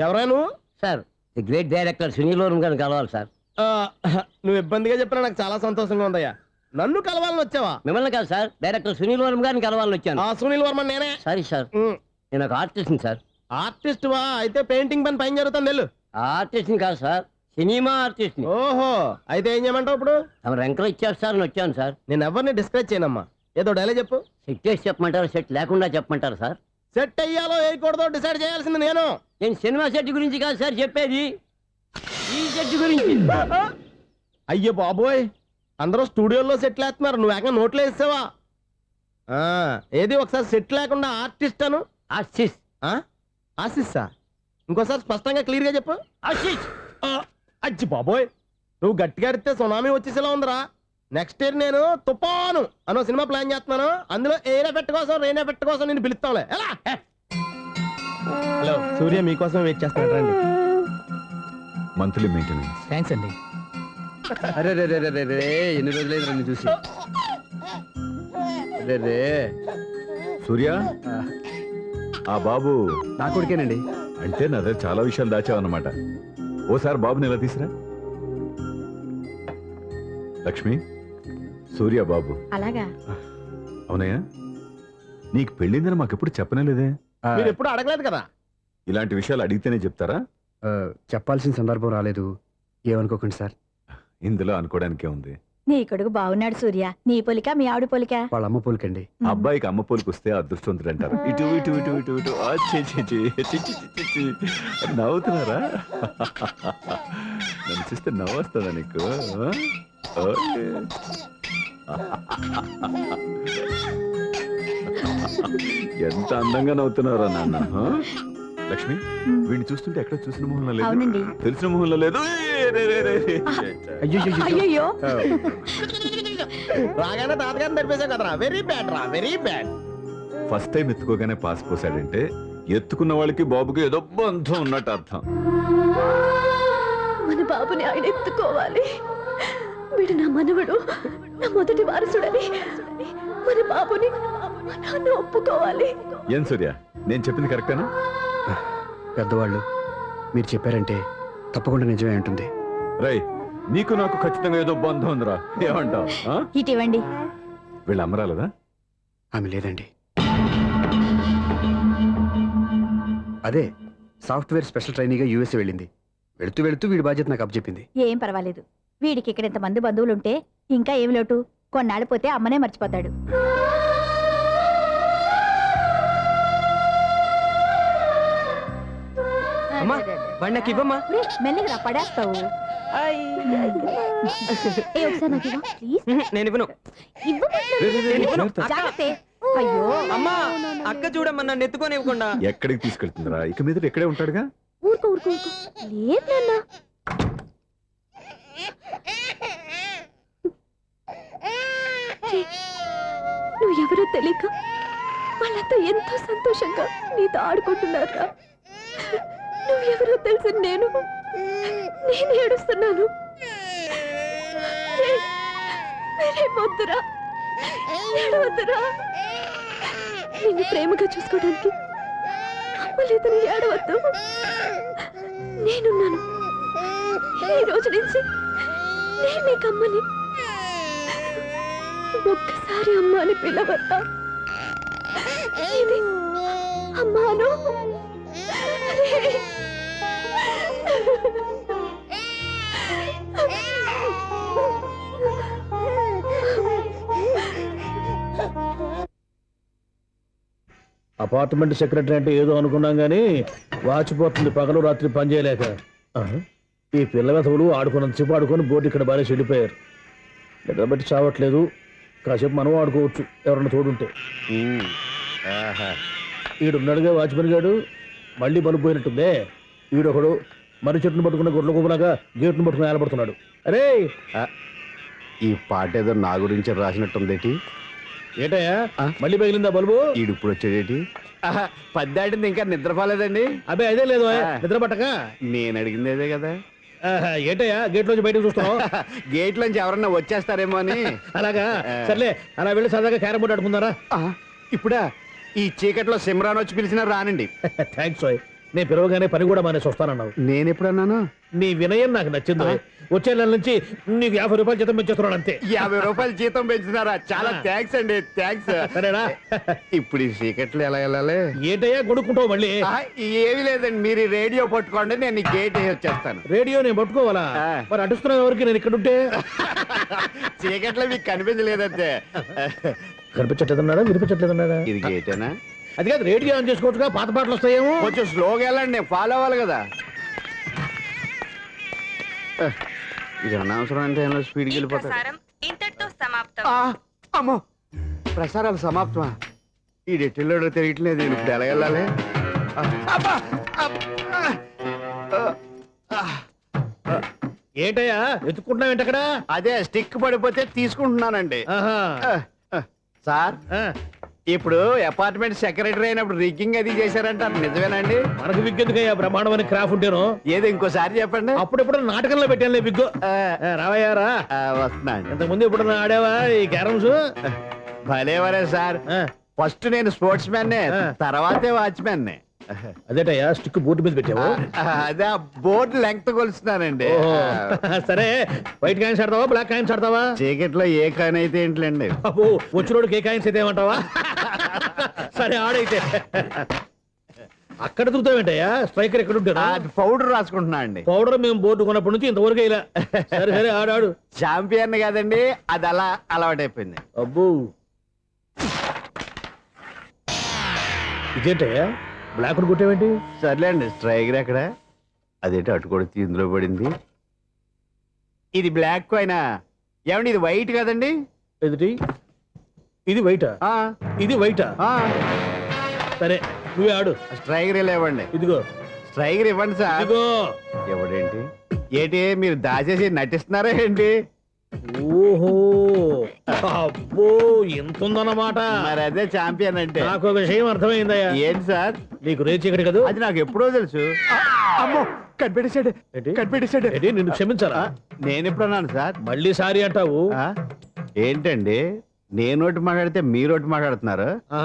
ఎవరా నువ్వు? Sir the great director Sunil వరం గారిని కలవాలి సార్. నువ్వు ఇబ్బందిగా చెప్పినా నాకు చాలా సంతోషంగా ఉందయ్యా. నన్ను కలవాలని వచ్చావా? మిమ్మల్ని కాదు సార్, డైరెక్టర్ సునీల్ వరం గారిని కలవాలని వచ్చాను. సునీల్ వర్మ నేనే. సారీ సార్, నేను ఒక ఆర్టిస్ట్ని సార్. ఆర్టిస్ట్ వా? అయితే పెయింటింగ్ పని పైన జరుగుతుంది వెళ్ళు. ఆర్టిస్ట్ని కాదు సార్, సినిమా ఆర్టిస్ట్ని. ఓహో, అయితే ఏం చేయమంటావు ఇప్పుడు? తమ రెంకలు ఇచ్చేస్తారని వచ్చాను సార్. నేను ఎవరిని డిస్కరేజ్ చేయనమ్మా. ఏదో డైలాగ్ చెప్పు. సెట్ చేసి చెప్పమంటారా, సెట్ లేకుండా చెప్పమంటారా సార్? సెట్ అయ్యాలో వేయకూడదో డిసైడ్ చేయాల్సింది నేను. నేను సినిమా సెట్ గురించి కాదు సార్ చెప్పేది, ఈ సెట్ గురించి. అయ్యో బాబోయ్, అందరూ స్టూడియోలో సెట్ వేస్తున్నారు, నువ్వు ఏకంగా నోట్లో వేసావా? ఏది ఒకసారి సెట్ లేకుండా ఆర్టిస్ట్ అను. ఆశిష్. ఆశిస్సా? ఇంకోసారి స్పష్టంగా క్లియర్ గా చెప్పు. ఆశిష్. అచ్చి బాబోయ్, నువ్వు గట్టిగా అడితే సునామీ వచ్చేసేలా ఉందిరా. నెక్స్ట్ ఇయర్ నేను తుఫాను అనో సినిమా ప్లాన్ చేస్తున్నాను. అందులో ఎయిర్ ఎఫెక్ట్ కోసం, రెయిన్ ఎఫెక్ట్ కోసం నేను పిలుస్తాంలే. ఎలా? హలో, సూర్య మీకోసం వెయిట్ చేస్తున్నాడు, రండి. Monthly maintenance. థ్యాంక్స్ అండి. అరే రే రే రే రే, ఎన్ని రోజులైంది రండి చూసి. రే రే సూర్య, ఆ బాబు నా కొడుకేనండి. అంటే నా దగ్గర చాలా విషయాలు దాచావన్నమాట. ఓసారి బాబుని ఎలా తీసురా. లక్ష్మి, సూర్య బాబు. అలాగా? అవునయ్యా, నీకు పెళ్ళిందని మాకెప్పుడు చెప్పనే లేదే. మీరు ఎప్పుడు అడగలేదు కదా. ఇలాంటి విషయాలు అడిగితేనే చెప్తారా? చెప్పాల్సిన సందర్భం రాలేదు, ఏమనుకోకండి సార్. ఇందులో అనుకోవడానికే ఉంది. నీ కొడుకు బాగున్నాడు సూర్య. నీ పొలిక మీ ఆవిడ పొలిక? వాళ్ళ అమ్మ పోలికండి. అబ్బాయికి అమ్మ పోలికి వస్తే అదృష్టవంతుడు అంటారు. ఇటు ఇటు ఇటు ఇటు ఇటు నవ్వుతున్నారా? నన్ను చూస్తే నవ్వొస్తుందా నీకు? ఎంత అందంగా నవ్వుతున్నారా నాన్న. లక్ష్మి, వీడిని చూస్తుంటే ఎక్కడ చూసిన మొహంలో లేదు, తెలిసిన మొహంలో లేదు. అయ్యో, రాగానే తాతగారిని తెరిపేశావు కదరా. వెరీ బ్యాడ్ రా, వెరీ బ్యాడ్. ఫస్ట్ టైం ఎత్తుకోగానే పాస్ పోసాడంటే ఎత్తుకున్న వాళ్ళకి బాబుకి ఏదో బంధం ఉన్నట్టు అర్థం. మన బాబుని ఆయన ఎత్తుకోవాలి. వీడు నా మనవడు, నా మొదటి వారసుడని మన బాబుని మా నాన్న ఒప్పుకోవాలి. ఏం సూర్య, నేను చెప్పింది కరెక్టేనా? పెద్దవాళ్ళు మీరు చెప్పారంటే తప్పకుండా నిజమే ఉంటుంది. రై, నీకు నాకు ఖచ్చితంగా ఏదో బంధం ఉందిరా, ఏమంటావు? ఇటీవండి. వీళ్ళ అమ్మరాలదా? ఆమె లేదండి. అదే సాఫ్ట్వేర్ స్పెషల్ ట్రైనింగ్గా యూఎస్ఏ వెళ్ళింది. వెళుతూ వెళుతూ వీడి బాధ్యత నాకు అప్పచెప్పింది. ఏం పర్వాలేదు, వీడికి ఇక్కడ ఇంతమంది బంధువులుంటే ఇంకా ఏమి లోటు. కొన్నాళ్ళు పోతే అమ్మనే మర్చిపోతాడు. మెల్లిగా పడేస్తావు. అయ్యో అమ్మా, అక్క చూడమ్మా, నన్ను ఎత్తుకొని ఇవ్వకుండా. ఎక్కడికి తీసుకెళ్తుందిరా? ఇక మీద ఎక్కడే ఉంటాడుగా. ఊరుకో ఊరుకో ఊరుకో. లేదు నాన్న, నువ్వు ఎవరో తెలియక వాళ్ళంతా ఎంతో సంతోషంగా నీతో ఆడుకుంటున్నారా. నువ్వెవరో తెలిసి నేను ఏడుస్తున్నాను. వద్దురా, ఏడవద్దురా. నిన్ను ప్రేమగా చూసుకోవడానికి అమ్మలేదని ఏడవద్దు. నేనున్నాను. ఈ రోజు నుంచి నేను నీకు అమ్మని. ఒక్కసారి అమ్మ అని పిలవద్దా? ఇది అమ్మాను. అపార్ట్మెంట్ సెక్రటరీ అంటే ఏదో అనుకున్నాం గానీ వాచిపోతుంది పగలు రాత్రి పని చేయలేక. ఈ పిల్లగతవులు ఆడుకున్నంతసేపు ఆడుకొని బోర్డు ఇక్కడ బాగా చెడిపోయారు. నిద్ర బట్టి చావట్లేదు. కాసేపు మనం ఆడుకోవచ్చు ఎవరన్నా తోడుంటే. ఈడున్నాడుగా వాచ్మెన్ గాడు, మళ్ళీ బలుపు పోయినట్టుందే. ఈడొకడు మర్రి చెట్టును పట్టుకున్న గొడ్ల గుబలాగా గేట్ను పట్టుకుని ఏలబడుతున్నాడు. అరే, ఈ పాట ఏదో నా గురించి రాసినట్టుందేటి. ఏటయ్యా మళ్ళీ పగిలిందా బల్బు? ఈడు ఇప్పుడు వచ్చేదేటి? పద్దాటింది ఇంకా నిద్రపోలేదండి. అదే అదే లేదు నిద్ర పట్టక. నేను అడిగింది అదే కదా. ఏటయ్యా గేట్ లోంచి బయటకు చూస్తున్నావు? గేట్ లోంచి ఎవరన్నా వచ్చేస్తారేమో అని. అలాగా, సర్లే అలా వెళ్ళి సరదాగా క్యారం బోర్డు ఆడుకుందారా? ఇప్పుడా? ఈ చీకట్లో సిమ్రాన్ వచ్చి పిలిచినా రానండి. థ్యాంక్స్. నేను పిలవగానే పని కూడా మానేసి వస్తానన్నావు. నేను ఎప్పుడన్నాను? నీ వినయం నాకు నచ్చింది. వచ్చే నెల నుంచి నీకు 50 రూపాయలు జీతం పెంచేస్తున్నాను అంతే. 50 రూపాయలు జీతం పెంచుతున్నారా? చాలా థ్యాంక్స్ అండి, థ్యాంక్స్. సరేనా? ఇప్పుడు ఈ చీకట్లు ఎలా వెళ్ళాలి? ఏంటయ్యా కొనుక్కుంటావు మళ్ళీ? ఏమీ లేదండి, మీరు ఈ రేడియో పట్టుకోండి, నేను ఈ గేట్ వేసి వచ్చేస్తాను. రేడియో నేను పట్టుకోవాలా? మరి అడుస్తున్నావు ఎవరికి? నేను ఇక్కడ ఉంటే చీకట్లో మీకు కనిపించలేదంటే. కనిపించట్లేదన్నాడా, వినిపించట్లేదన్నాడా? ఇది గేటేనా? అది కాదు, రేడియో ఆన్ చేసుకోవచ్చుగా, పాత పాటలు వస్తాయేమో. కొంచెం స్లోగా వెళ్ళండి, నేను ఫాలో అవ్వాలి కదా. ఇది అనవసరం అంటే స్పీడ్కి వెళ్ళిపోతారు. ప్రసారం ఇంతటితో సమాప్తం. అమ్మో, ప్రసారాలు సమాప్తమా? ఈ డెట్టిల్లోడో తెలియట్లేదు, నేను ఇప్పుడు ఎలా వెళ్ళాలి? ఏంటయ్యా ఎత్తుకుంటున్నావు ఏంటక్కడ? అదే స్టిక్ పడిపోతే తీసుకుంటున్నానండి. ఆహా. సార్, ఆ, ఇప్పుడు అపార్ట్మెంట్ సెక్రటరీ అయినప్పుడు రిగ్గింగ్ అది చేశారంట, నిజమేనండి? మనకు విగ్గెందుకయ్యా, బ్రహ్మాండమని క్రాఫ్ ఉంటేను. ఏదో ఇంకోసారి చెప్పండి. అప్పుడెప్పుడు నాటకంలో పెట్టానులే బిగ్గు. రావయ్యారా? వస్తున్నా అండి. ఇంతకుముందు ఎప్పుడు ఆడావా ఈ క్యారమ్స్? భలేవరే సార్, ఫస్ట్ నేను స్పోర్ట్స్ మ్యాన్, తర్వాతే వాచ్మెన్. అదేటయ్యా స్టిక్ బోర్డు మీద పెట్టావు. అదే బోర్డు లెంగ్త్ కొలుస్తున్నానండి. సరే, వైట్ కాయిన్స్ ఆడతావా, బ్లాక్ కాయిన్స్ ఆడతావా? చీకట్లో ఏ కాయిన్ అయితే ఏంటండి? అబ్బో, వచ్చినోడికి ఏ కాయిన్స్ అయితే ఏమంటావా? సరే ఆడైతే. అక్కడ దొరుకుతావేంటయ్యా? స్ట్రైకర్ ఎక్కడ ఉంటారా? పౌడర్ రాసుకుంటున్నా అండి. పౌడర్ మేము బోర్డు కొన్నప్పటి నుంచి ఇంతవరకు ఇలా. సరే సరే, ఆడాడు. చాంపియన్ కదండి, అది అలా అలవాటైపోయింది. అబ్బో, ఇదేంటయ్యా బ్లాక్ కొట్టేవేంటి? సర్లేండి, స్ట్రైకర్ ఎక్కడ? అదేంటి అటు కొడితే ఇందులో పడింది. ఇది బ్లాక్ కాయినా ఏమండి? ఇది వైట్ కదండి? ఎదుటి ఇది వైటా? ఇది వైటా? సరే నువ్వే ఆడు. స్ట్రైకర్ ఇవ్వండి. ఇదిగో స్ట్రైకర్ ఇవ్వండి సార్. ఇదిగో. ఎవడేంటి? ఏంటి మీరు దాచేసి నటిస్తున్నారా ఏంటి? ఓహో, అబ్బో, ఎంత ఉందన్నమాట. మరి అదే చాంపియన్ అంటే. నాకు ఒక విషయం అర్థమైందయ్యా. ఏంటి సార్? నీకు రేచి ఇక్కడ కదా? అది నాకు ఎప్పుడో తెలుసు. అమ్మో, కనిపెట్టేశాడు, ఏంటి? కనిపెట్టేశాడు. ఏంటి, నిన్ను క్షమించాలా? నేను ఎప్పుడన్నాను సార్? మళ్ళీ సారీ అంటావు? ఏంటండి, నేనోటి మాట్లాడితే మీరోటి మాట్లాడుతున్నారు? ఆ,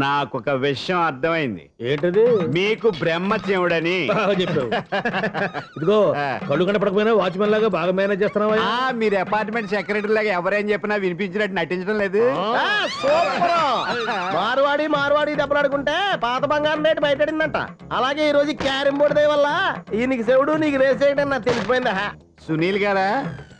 నాకు ఒక విషయం అర్థమైంది. ఏంటది? మీకు బ్రహ్మత్యముడని. బాగా చెప్పావు. ఇదిగో, కళ్ళు కనపడకపోయినా వాచ్మెన్ లాగా బాగా మేనేజ్ చేస్తున్నావా? మీరు అపార్ట్మెంట్ సెక్రటరీ లాగా ఎవరేం చెప్పినా వినిపించినట్టు నటించడం లేదు. మార్వాడి దెబ్బలాడుకుంటే పాత బంగారం రేటు బయటడిందంట. అలాగే ఈ రోజు క్యారం బోర్డు దయ వల్ల ఈయనకి శివుడు నీకు రేస్ చేయడం నాకు తెలిసిపోయిందా. సునీల్ గారా,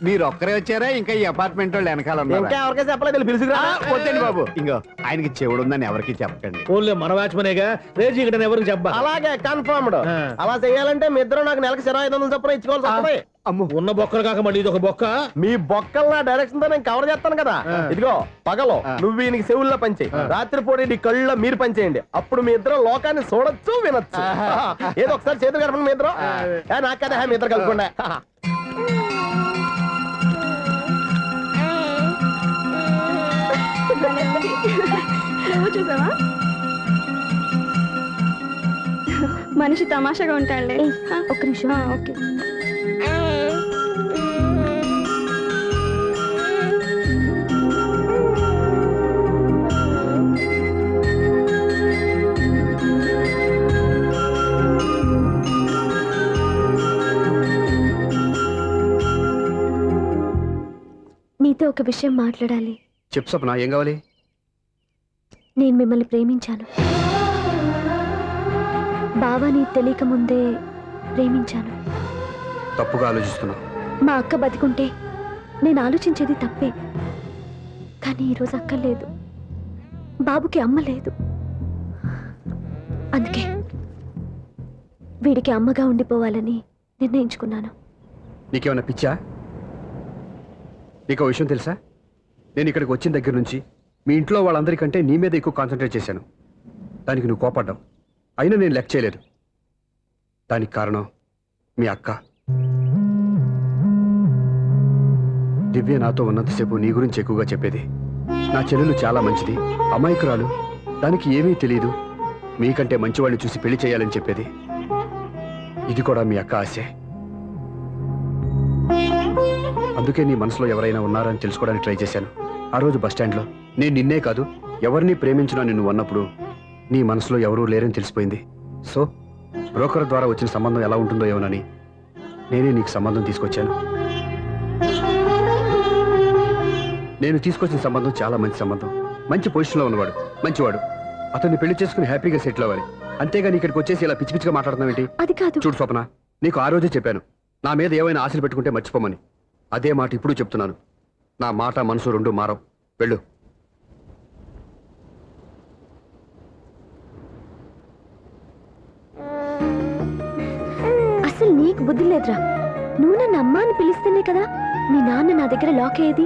మీరు ఒక్కరే వచ్చారా? ఇంకా ఈ అపార్ట్మెంట్ వాళ్ళు వెనకాల ఉన్నారా? ఇంకా ఎవరికైనా చెప్పలేదు, పిలుచుకురా. వద్దండి బాబు, ఇంకో ఆయనకి చెవుడు ఉందని ఎవరికి చెప్పకండి. ఓన్లీ మన వాచ్మనేగా, రేచి ఇక్కడ ఎవరికి చెప్పా. అలాగే కన్ఫర్మ్డ్. అలా చేయాలంటే మీ ఇద్దరు నాకు నెలకు 2500 చొప్పున ఇచ్చుకోవాల్సి వస్తుంది. అమ్మో, ఉన్న బొక్కలు కాక మళ్ళీ ఇది ఒక బొక్క. మీ బొక్కలు నా డైరెక్షన్ తో నేను కవర్ చేస్తాను కదా. ఇదిగో, పగలో నువ్వు ఈయనకి చెవుల్లో పంచేయి, రాత్రిపూట నీ కళ్ళలో మీరు పంచేయండి. అప్పుడు మీ ఇద్దరు లోకాన్ని చూడొచ్చు, వినొచ్చు. ఏదో ఒకసారి చేతులు కలపండి మీ ఇద్దరు. నాకు కదా మీ ఇద్దరు కలుపుకుండా. నువ్వు చూసావా? మనిషి తమాషాగా ఉంటాడులే. ఒక్క నిమిషం. ఓకే. నీతో ఒక విషయం మాట్లాడాలి. చెప్పు సప్న, ఏం కావాలి? నేను మిమ్మల్ని ప్రేమించాను. బావని తెలియక ముందే ప్రేమించాను. తప్పుగా ఆలోచిస్తున్నావు. మా అక్క బతికుంటే నేను ఆలోచించేది తప్పే. కానీ ఈరోజు అక్క లేదు, బాబుకి అమ్మ లేదు. అందుకే వీడికి అమ్మగా ఉండిపోవాలని నిర్ణయించుకున్నాను. నీకేమన్నా పిచ్చా? నీకు విషయం తెలుసా? నేను ఇక్కడికి వచ్చిన దగ్గర నుంచి మీ ఇంట్లో వాళ్ళందరికంటే నీ మీద ఎక్కువ కాన్సన్ట్రేట్ చేశాను. దానికి నువ్వు కోపడ్డావు, అయినా నేను లెక్క చేయలేదు. దానికి కారణం మీ అక్క. దివ్య నాతో ఉన్నంతసేపు నీ గురించి ఎక్కువగా చెప్పేది. నా చెల్లెలు చాలా మంచిది, అమాయకురాలు, దానికి ఏమీ తెలియదు, మీకంటే మంచివాడిని చూసి పెళ్లి చేయాలని చెప్పేది. ఇది కూడా మీ అక్క ఆశే. అందుకే నీ మనసులో ఎవరైనా ఉన్నారని తెలుసుకోవడానికి ట్రై చేశాను. ఆ రోజు బస్టాండ్లో నేను నిన్నే కాదు ఎవరిని ప్రేమించినా నిన్ను అన్నప్పుడు నీ మనసులో ఎవరూ లేరని తెలిసిపోయింది. సో బ్రోకర్ ద్వారా వచ్చిన సంబంధం ఎలా ఉంటుందో ఏమోనని నేనే నీకు సంబంధం తీసుకొచ్చాను. నేను తీసుకొచ్చిన సంబంధం చాలా మంచి సంబంధం. మంచి పొజిషన్లో ఉన్నవాడు, మంచివాడు. అతన్ని పెళ్లి చేసుకుని హ్యాపీగా సెటిల్ అవ్వాలి. అంతేగాని ఇక్కడికి వచ్చేసి ఇలా పిచ్చి పిచ్చిగా మాట్లాడుతున్నావేంటి? అది కాదు. చూడు స్వప్న, నీకు ఆ రోజే చెప్పాను నా మీద ఏమైనా ఆశలు పెట్టుకుంటే మర్చిపోమని. అదే మాట ఇప్పుడు చెప్తున్నాను. నా మాట మనసు రెండు మారవు. వెళ్ళు. అసలు నీకు బుద్ధి లేదురా. నువ్వు నన్ను అమ్మ అని పిలిస్తేనే కదా మీ నాన్న నా దగ్గర లాక్ అయ్యేది.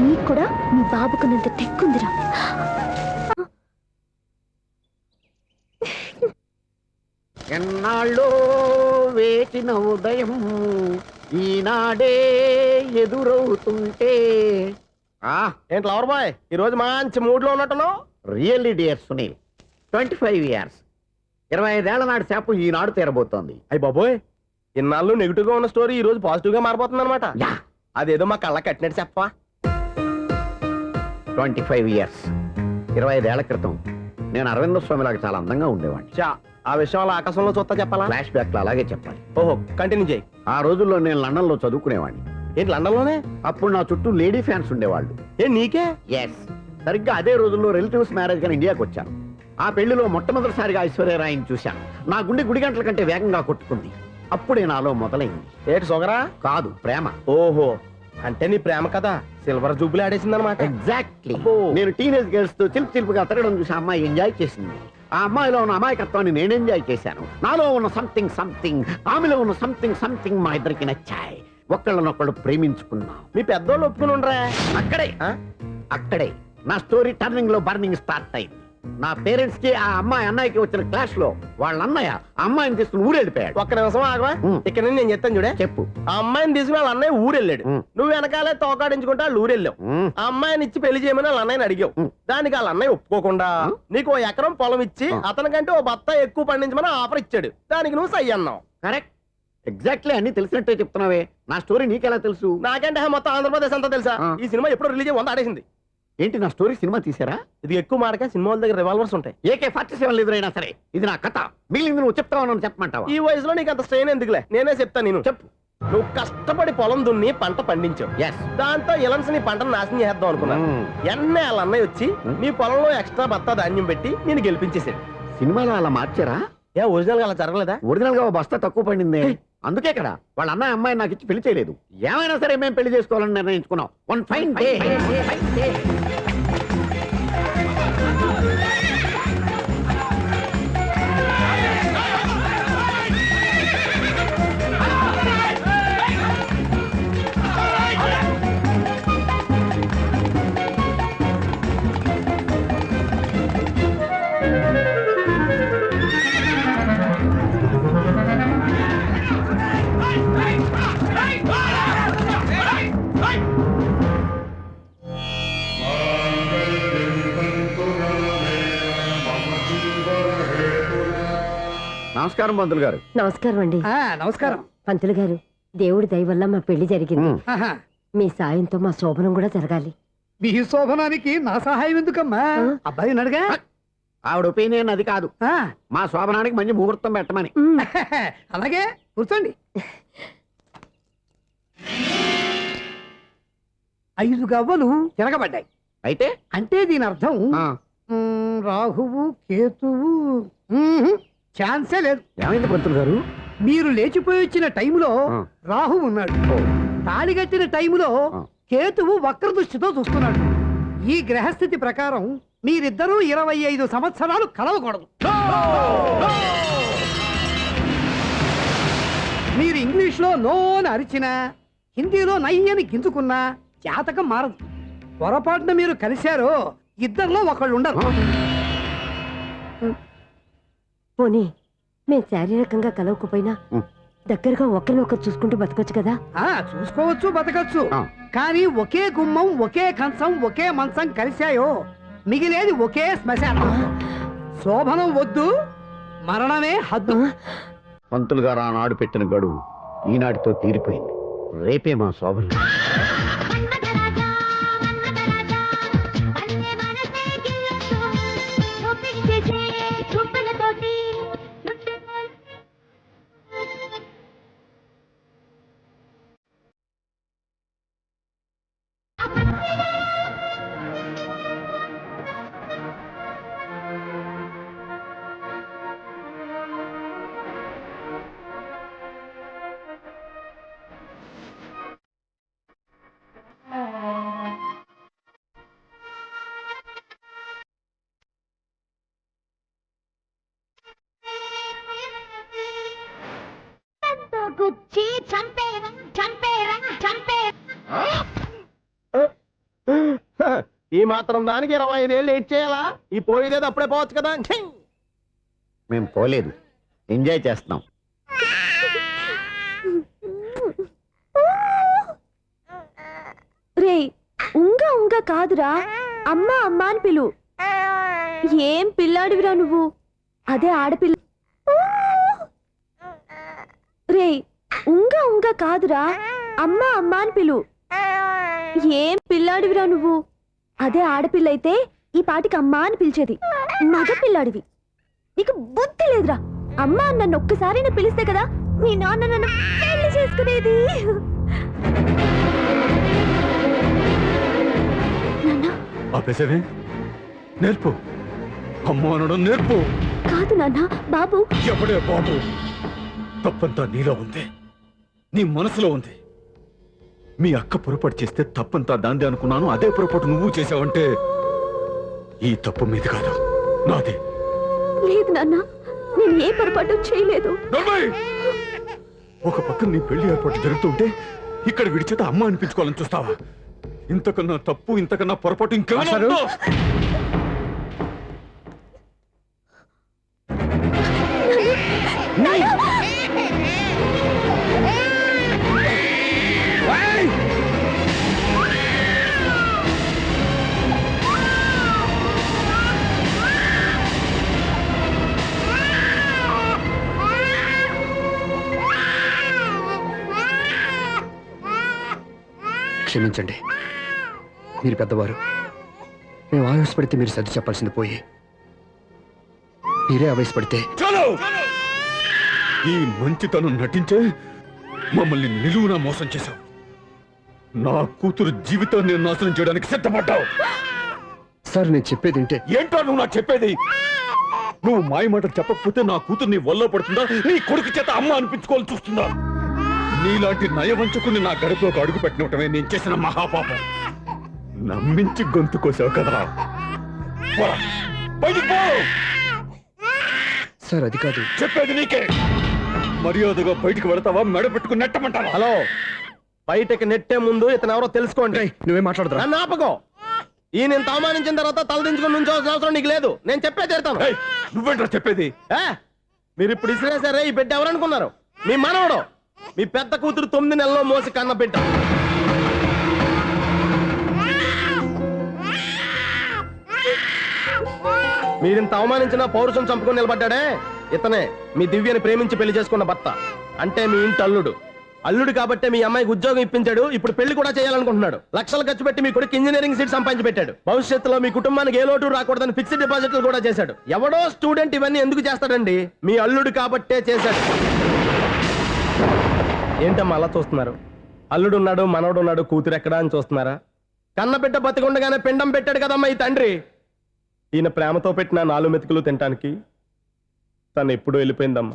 నీకు కూడా మీ బాబుకున్నంత టెక్కుందిరా. ఎన్నాళ్ళో వేచిన ఉదయం ఈనాడే ఎదురవుతుంటే ఏంటి లవర్ బాయ్, ఈ రోజు మంచి మూడ్ లో ఉన్నట్టున్నావు. రియల్లీ డియర్ సునీల్, 25 years 25 ఏళ్ల నాటి శాపం ఈనాడు తీరబోతోంది. అయ్యి బాబోయ్, ఇన్నాళ్ళు నెగిటివ్ గా ఉన్న స్టోరీ ఈ రోజు పాజిటివ్ గా మారిపోతుంది అనమాట. యా, అదేదో మా కళ్ళ కట్టినట్టు చెప్పవా? 25 years 25 ఏళ్ల క్రితం నేను అరవింద స్వామి లాగా చాలా అందంగా ఉండేవాడిని. చా, ఆ విషయం అలా ఆకాశంలో చూస్తా చెప్పాలా? ఫ్లాష్ బ్యాక్ లో అలాగే చెప్పాలి. ఓహో, కంటిన్యూ చేయి. ఆ రోజుల్లో నేను లండన్ లో చదువుకునేవాడిని. ఏంటి లండన్ లోనే? అప్పుడు నా చుట్టూ లేడీ ఫ్యాన్స్ ఉండేవాళ్ళు. నీకే? ఎస్, సరిగ్గా అదే రోజుల్లో రిలేటివ్స్ మ్యారేజ్ గా ఇండియాకి వచ్చాను. ఆ పెళ్లిలో మొట్టమొదటిసారిగా ఐశ్వర్యరాయని చూశాను. నా గుండె గుడి గంటల కంటే వేగంగా కొట్టుకుంది. అప్పుడే నాలో మొదలైంది. ఏటి సొగరా? కాదు, ప్రేమ. ఓహో, అంటే నీ ప్రేమ కదా సిల్వర్ జూబులు ఆడేసింది అనమాట. ఎగ్జాక్ట్లీ. అబ్బో. నేను టీనేజ్ గర్ల్స్ తో చిలిపి చిలిపిగా తిరగడం చూసి ఆ అమ్మాయి ఎంజాయ్ చేసింది. ఆ అమ్మాయిలో ఉన్న అమాయకత్వాన్ని నేను ఎంజాయ్ చేశాను. నాలో ఉన్న సంథింగ్ సంథింగ్, ఆమెలో ఉన్న సంథింగ్ సంథింగ్ మా ఇద్దరికి నచ్చాయి. ఒకళ్ళనొక్కళ్ళు ప్రేమించుకున్నాం. మీ పెద్దోళ్ళు ఒప్పుకుని ఉండరా? అక్కడే అక్కడే నా స్టోరీ టర్నింగ్ లో బర్నింగ్ స్టార్ట్ అయింది. నా పేరెంట్స్ కి ఆ అమ్మాయి అన్నయ్యకి వచ్చిన క్లాష్ లో వాళ్ళ అన్నయ్య ఆ అమ్మాయిని తీసుకుని ఊరెళ్ళిపోయాడు. ఒక్క నిమిషం ఆగవా? ఇక్కడ నుంచి నేను చెప్తాను చూడే. చెప్పు. ఆ అమ్మాయిని తీసుకుని వాళ్ళ అన్నయ్య ఊరెళ్ళాడు. ఉం. నువ్వు వెనకాలే తోకాడించుకుంటా వాళ్ళు ఊరెళ్ళావు. ఆ అమ్మాయిని ఇచ్చి పెళ్లి చేయమని వాళ్ళ అన్నయ్యని అడిగావు. దానికి వాళ్ళ అన్నయ్య ఒప్పుకోకుండా నీకు 1 ఎకరం పొలం ఇచ్చి అతనికంటే 1 బత్తా ఎక్కువ పండించమని ఆఫర్ ఇచ్చాడు. దానికి నువ్వు సై అన్నావు. కరెక్ట్, ఎగ్జాక్ట్లీ అన్ని తెలిసినట్టే చెప్తున్నావే. నా స్టోరీ నీకెలా తెలుసు? నాకంటే మొత్తం ఆంధ్రప్రదేశ్ అంతా తెలుసా? ఈ సినిమా ఎప్పుడు రిలీజ్ 100 ఆడేసింది. ఏంటి, నా స్టోరీ సినిమా తీసారా? ఇది ఎక్కువ మాటగా సినిమా వాళ్ళ దగ్గర రివాల్వర్స్ ఉంటాయి. AK-47 ఎదురైనా సరే ఇది నా కథ. మిగిలింది నువ్వు చెప్తావని చెప్పమంటావా? ఈ వయసులో నీకు అంత స్ట్రెయిన్ ఎందుకులే, నేనే చెప్తాను. నేను చెప్పు. నువ్వు కష్టపడి పొలం దున్ని పంట పండించావు. ఎస్. దాంతో ఇలన్స్ నీ పంటను నాశనం చేద్దాం అనుకున్నా. ఎన్నే వాళ్ళ అన్నయ్య వచ్చి నీ పొలంలో ఎక్స్ట్రా బత్తా ధాన్యం పెట్టి నేను గెలిపించేసాడు. సినిమాలో అలా మార్చారా? ఏ ఒరిజినల్ గా అలా జరగలేదా? ఒరిజినల్ గా ఓ బస్తా తక్కువ పడింది. అందుకే కదా వాళ్ళ అన్నయ్య అమ్మాయి నాకు ఇచ్చి పెళ్లి చేయలేదు. ఏమైనా సరే మేము పెళ్లి చేసుకోవాలని నిర్ణయించుకున్నాం. One fine day. నమస్కారం పంతులు గారు. నమస్కారం అండి. నమస్కారం. పంతులు గారు, దేవుడి దయ వల్ల మా పెళ్లి జరిగింది. మీ సాయంతో మా శోభనం కూడా జరగాలి. మీ శోభనానికి నా సహాయం ఎందుకమ్మా? అబ్బాయి నడగా. ఆవిడ ఒపీనియన్ అది కాదు. మా శోభనానికి మంచి ముహూర్తం పెట్టమని. అలాగే కూర్చోండి. 5 గవ్వలు తిరగబడ్డాయి. అయితే అంటే దీని అర్థం రాహువు కేతువు. ఛాన్సే లేదు. ఏమైంది పంతులు గారు? మీరు లేచిపోయి వచ్చిన టైంలో రాహు ఉన్నాడు. తాళిగట్టిన టైంలో కేతువు వక్ర దృష్టితో చూస్తున్నాడు. ఈ గ్రహస్థితి ప్రకారం మీరిద్దరూ 25 సంవత్సరాలు కలవకూడదు. మీరు ఇంగ్లీష్ లో నో అని అరిచినా, హిందీలో నయ్యని గింజుకున్నా జాతకం మారదు. పొరపాటున మీరు కలిశారో ఇద్దరిలో ఒకళ్ళు ఉండరు. పోనీ మేము శారీరకంగా కలవకపోయినా దగ్గరగా ఒకరినొకరు చూసుకుంటూ బతకొచ్చు కదా? చూసుకోవచ్చు, బతకచ్చు. కానీ ఒకే గుమ్మం, ఒకే కంచం, ఒకే మంచం కలిశాయో మిగిలేది ఒకే శ్మశానం. శోభనం వద్దు, మరణమే హద్దు. పంతులు గారు ఆనాడు పెట్టిన గడువు ఈనాటితో తీరిపోయింది. రేపే మా శోభనం. గుచ్చి చంపేరా చంపేరా చంపే ఈ మాత్రం దానికి 25 ఏళ్ళు లేట్ చేయాలా? ఈ పోయేదేదో అప్పుడే పోవచ్చు కదా. ఛీ! మేము పోలేదు, ఎంజాయ్ చేస్తున్నాం. రే ఉంగ కాదురా, అమ్మ అమ్మ అని పిలు. ఏం పిల్లాడివిరా నువ్వు, అదే ఆడపిల్ల. రే ఉంగ కాదురా, అమ్మ అమ్మ అని పిలు. ఏం పిల్లాడివిరా నువ్వు, అదే ఆడపిల్ల అయితే ఈ పాటికి అమ్మా అని పిలిచేది. మగ పిల్లాడివి, నీకు బుద్ధి లేదురా. అమ్మ నన్ను ఒక్కసారి పిలిస్తే కదా మీ నాన్న నన్ను పెళ్లి చేసుకునేది. ఆపేసేవే, నేర్పు. అమ్మ అనడం నేర్పు. కాదు నాన్న, బాబు. ఎవడే బాబు? తప్పంతా నీలో ఉంది, నీ మనసులో ఉంది. మీ అక్క పొరపాటు చేస్తే తప్పంతా దాందే అనుకున్నాను. అదే పొరపాటు నువ్వు చేసావంటే ఈ తప్పు మీద కాదు, నాదే. లేదు నాన్న, నేను ఏ పొరపాటు చేయలేదు. ఒక పక్కన నీ పెళ్లి ఏర్పాటు జరుగుతుంటే ఇక్కడ విడిచేత అమ్మ అనిపించుకోవాలని చూస్తావా? ఇంతకన్నా తప్పు, ఇంతకన్నా పొరపాటు ఇంకేమన్నా ఉందో? క్షమించండి, మీరు పెద్దవారు. మేము ఆవేశపడితే మీరు సర్ది చెప్పాల్సింది పోయి మీరే ఆవేశపడితే. చాలు! ఈ మంచితనం నటించే మమ్మల్ని నిలువునా మోసం చేశావు. నా కూతురు జీవితాన్ని నాశనం చేయడానికి సిద్ధపడ్డావు. సార్ నేను చెప్పేది వింటే. ఏంటో నువ్వు నాకు చెప్పేది? నువ్వు మాయ మాటలు చెప్పకపోతే నా కూతురు నీ వల్ల పడుతుందా, నీ కొడుకు చేత అమ్మ అనిపించుకోవాలని చూస్తుందా? నీలాంటి నయవంచుకుని నా గడపలోకి అడుగు పెట్టినటమే నేను చేసిన మహాపాపం. నమ్మించి గొంతు కోసావు కదా. పోరా, బయటికి పో. సార్ అది కాదు, చెప్పేది నీకే. మర్యాదగా బయటికి వెళతావా, మెడ పెట్టుకుని నెట్టమంటావా? హలో, బయటకి నెట్టే ముందు ఇతను ఎవరో తెలుసుకోండి. నువ్వే మాట్లాడదురా. నన్ను ఆపకో. ఈయన ఇంత అవమానించిన తర్వాత తలదించుకుని నుంచోవాల్సిన అవసరం నీకు లేదు. నేను చెప్పే తీరుతాను. ఏయ్, నువ్వేంట్రా చెప్పేది? మీరు ఇప్పుడు ఇసిరేసారే, ఈ బిడ్డ ఎవరనుకున్నారు? మీ మనవడు, మీ పెద్ద కూతురు 9 నెలల్లో మోసి కన్న బిడ్డ. మీరింత అవమానించిన పౌరుషం చంపుకొని నిలబడ్డాడే ఇతనే మీ దివ్యని ప్రేమించి పెళ్లి చేసుకున్న భర్త. అంటే మీ ఇంటి అల్లుడు. అల్లుడు కాబట్టే మీ అమ్మాయికి ఉద్యోగం ఇప్పించాడు. ఇప్పుడు పెళ్లి కూడా చేయాలనుకుంటున్నాడు. లక్షలు ఖర్చు పెట్టి మీ కొడుకు ఇంజనీరింగ్ సీట్ సంపాదించి పెట్టాడు. భవిష్యత్తులో మీ కుటుంబానికి ఏ లోటు రాకూడదని ఫిక్స్డ్ డిపాజిట్లు కూడా చేశాడు. ఎవడో స్టూడెంట్ ఇవన్నీ ఎందుకు చేస్తాడండి? మీ అల్లుడు కాబట్టే చేశాడు. ఏంటమ్మా అలా చూస్తున్నారు? అల్లుడున్నాడు, మనవడున్నాడు, కూతురు ఎక్కడా అని చూస్తున్నారా? కన్నబిడ్డ బతికుండగానే పిండం పెట్టాడు కదమ్మా ఈ తండ్రి. ఈయన ప్రేమతో పెట్టిన 4 మెతుకులు తినటానికి తను ఎప్పుడూ వెళ్ళిపోయిందమ్మా.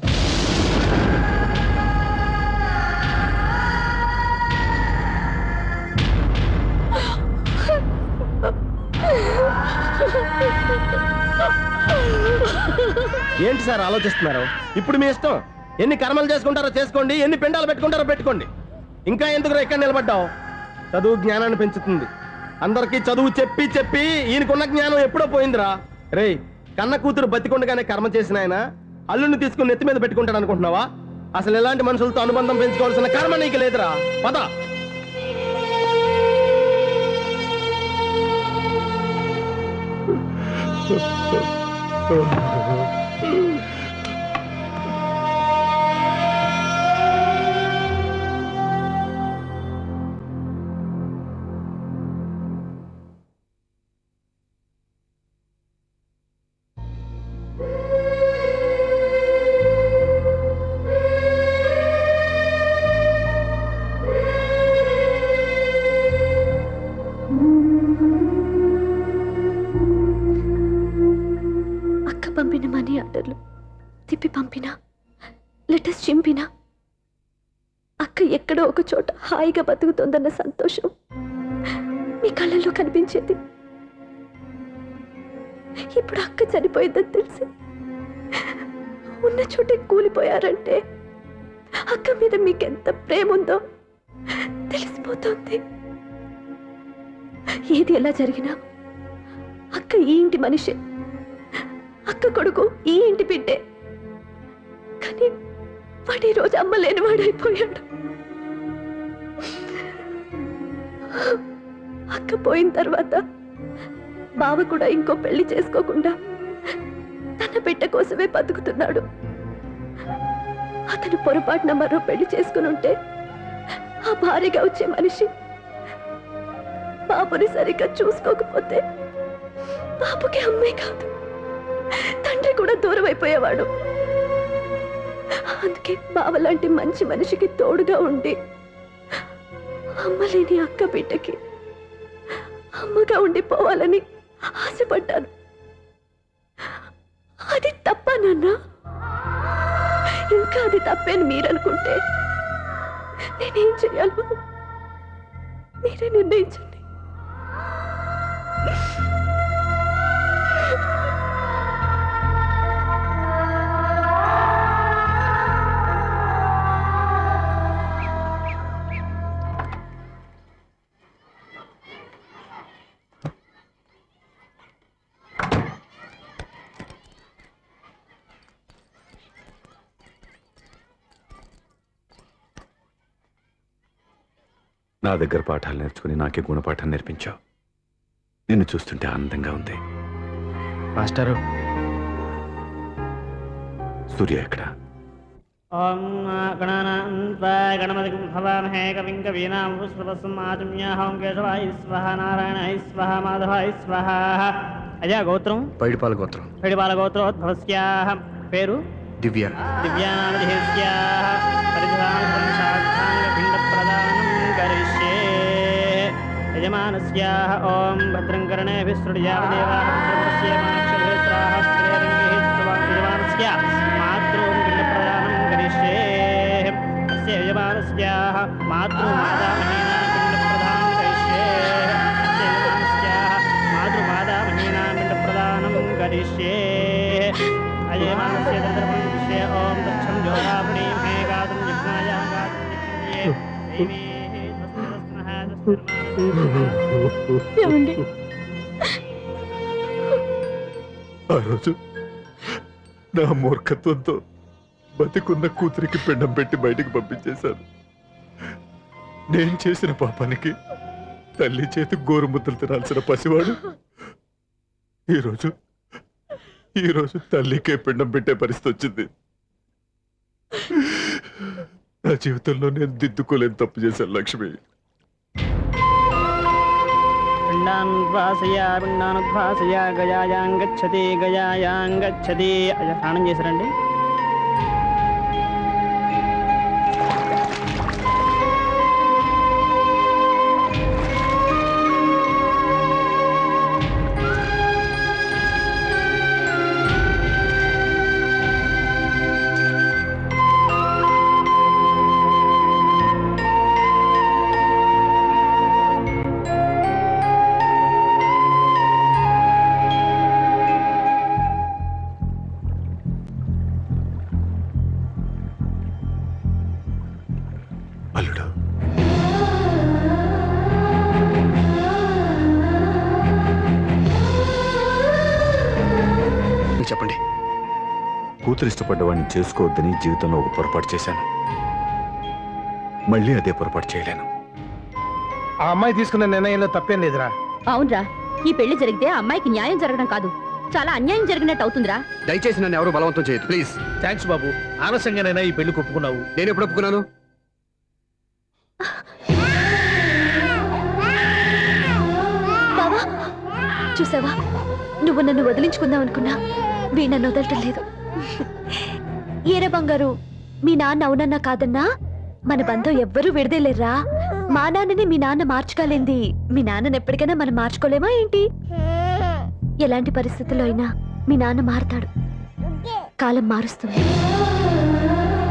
ఏంటి సార్ ఆలోచిస్తున్నారు? ఇప్పుడు మీ ఇష్టం. ఎన్ని కర్మలు చేసుకుంటారో చేసుకోండి, ఎన్ని పిండాలు పెట్టుకుంటారో పెట్టుకోండి. ఇంకా ఎందుకు ఇక్కడ నిలబడ్డావు? చదువు జ్ఞానాన్ని పెంచుతుంది. అందరికీ చదువు చెప్పి చెప్పి ఈయనకున్న జ్ఞానం ఎప్పుడో పోయిందిరా. రే, కన్న కూతురు బతికొండగానే కర్మ చేసిన ఆయన అల్లుని తీసుకుని నెత్తి మీద పెట్టుకుంటాడు అనుకుంటున్నావా? అసలు ఎలాంటి మనుషులతో అనుబంధం పెంచుకోవాల్సిన కర్మ నీకు లేదురా. పద. పంపిన మనీ ఆర్డర్లు తిప్పి పంపినా, లెటర్స్ చింపినా అక్క ఎక్కడో ఒక చోట హాయిగా బతుకుతోందన్న సంతోషం మీ కళ్ళల్లో కనిపించేది. ఇప్పుడు అక్క చనిపోయిందని తెలిసి ఉన్న చోటే కూలిపోయారంటే అక్క మీద మీకెంత ప్రేమ ఉందో తెలిసిపోతుంది. ఏది ఎలా జరిగినా అక్క ఈ ఇంటి మనిషి, అక్క కొడుకు ఈ ఇంటి బిడ్డే. కానీ వాడు ఈ రోజు అమ్మ లేనివాడైపోయాడు. అక్క పోయిన తర్వాత బావ కూడా ఇంకో పెళ్లి చేసుకోకుండా తన బిడ్డ కోసమే బతుకుతున్నాడు. అతను పొరపాటున మరో పెళ్లి చేసుకుని ఉంటే ఆ భార్యగా వచ్చే మనిషి బాబుని సరిగ్గా చూసుకోకపోతే బాబుకి అమ్మే కాదు తండ్రి కూడా దూరం అయిపోయేవాడు. అందుకే బావ లాంటి మంచి మనిషికి తోడుగా ఉండి అమ్మ లేని అక్క బిడ్డకి అమ్మగా ఉండిపోవాలని ఆశపడ్డాను. అది తప్ప నాన్న? ఇంకా అది తప్పేని మీరనుకుంటే నేనేం చేయాలో మీరే నిర్ణయించండి. నా దగ్గర పాఠాలు నేర్చుకుని నాకే గుణపాఠం నేర్పించావు. నిన్ను చూస్తుంటే ఆనందంగా ఉంది. మాస్టారు, సూర్య ఎక్కడ? ఓం గణపతిం హవామహే కవిం కవీనాం కేశవాయ స్వహ నారాయణాయ స్వహ మాధవాయ స్వహ. అజా గోత్రం పైడిపాల గోత్రం. పైడిపాల గోత్రోద్భవస్యాః. పేరు దివ్య. దివ్యానామధేయస్యాః. పరిధానం సాక్షాంగ ప్రదానం కరిష్యే. యజమానస్యాః ఓం భద్రం కర్ణేభిः శృణుయామ దేవాः భద్రమస్య మాక్షభేత్రాः శ్రేరంగిः స్తువాం. యజమానస్యాః మాతృం పిండ ప్రదానం కరిష్యే. అస్య యజమానస్యాః మాతృమాతామహీనా పిండ ప్రదానం కరిష్యే. అస్య యజమానస్యాః మాతృమాతామహీనా పిండ ప్రదానం కరిష్యే. అజయమానస్య దండర్పం విషయ ఓం దక్షం జ్యోతాపుణీం హే గాతుం జిహ్నాయ గాతుం జిహ్నయే దేవీః స్వస్తిరస్నః ఏమండి? ఆ రోజు నా మూర్ఖత్వంతో బతికున్న కూతురికి పిండం పెట్టి బయటికి పంపించేశాను. నేను చేసిన పాపానికి తల్లి చేతి గోరుముద్దలు తినాల్సిన పసివాడు ఈరోజు తల్లికే పిండం పెట్టే పరిస్థితి వచ్చింది. నా జీవితంలో నేను దిద్దుకోలేని తప్పు చేశాను లక్ష్మి. పిండానుద్వాసయ గయాయాంగచ్చతి గయాయాంగచ్చతి. స్నానం చేశారండి? అల్లుడు, చెప్పండి. కూతురు ఇష్టపడ్డవాడిని చేసుకోవద్దని జీవితంలో ఒక పొరపాటు చేశాను. మళ్ళీ అదే పొరపాటు చేయలేను. ఆ అమ్మాయి తీసుకున్న నిర్ణయంలో తప్పేం లేదురా. అవునరా, ఈ పెళ్లి జరిగితే ఆ అమ్మాయికి న్యాయం జరగడం కాదు, చాలా అన్యాయం జరిగినట్టు అవుతుందిరా. దయచేసి నన్ను ఎవరు బలవంతం చేయదు ప్లీజ్. థ్యాంక్స్ బాబు. ఆలస్యంగానైనా ఈ పెళ్లి ఒప్పుకున్నావు. నేను ఎప్పుడు ఒప్పుకున్నాను? బావా, చూసావా, నువ్వు నన్ను వదిలించుకుందాం అనుకున్నా వీ నన్ను వదలటం లేదు. ఏరే బంగారు, మీ నాన్న అవునన్నా కాదన్నా మన బంధం ఎవ్వరూ విడదేలేరా. మా నాన్నని మీ నాన్న మార్చుకోలేంది మీ నాన్నని ఎప్పటికైనా మనం మార్చుకోలేమా ఏంటి? ఎలాంటి పరిస్థితుల్లో అయినా మీ నాన్న మారతాడు, కాలం మారుస్తుంది.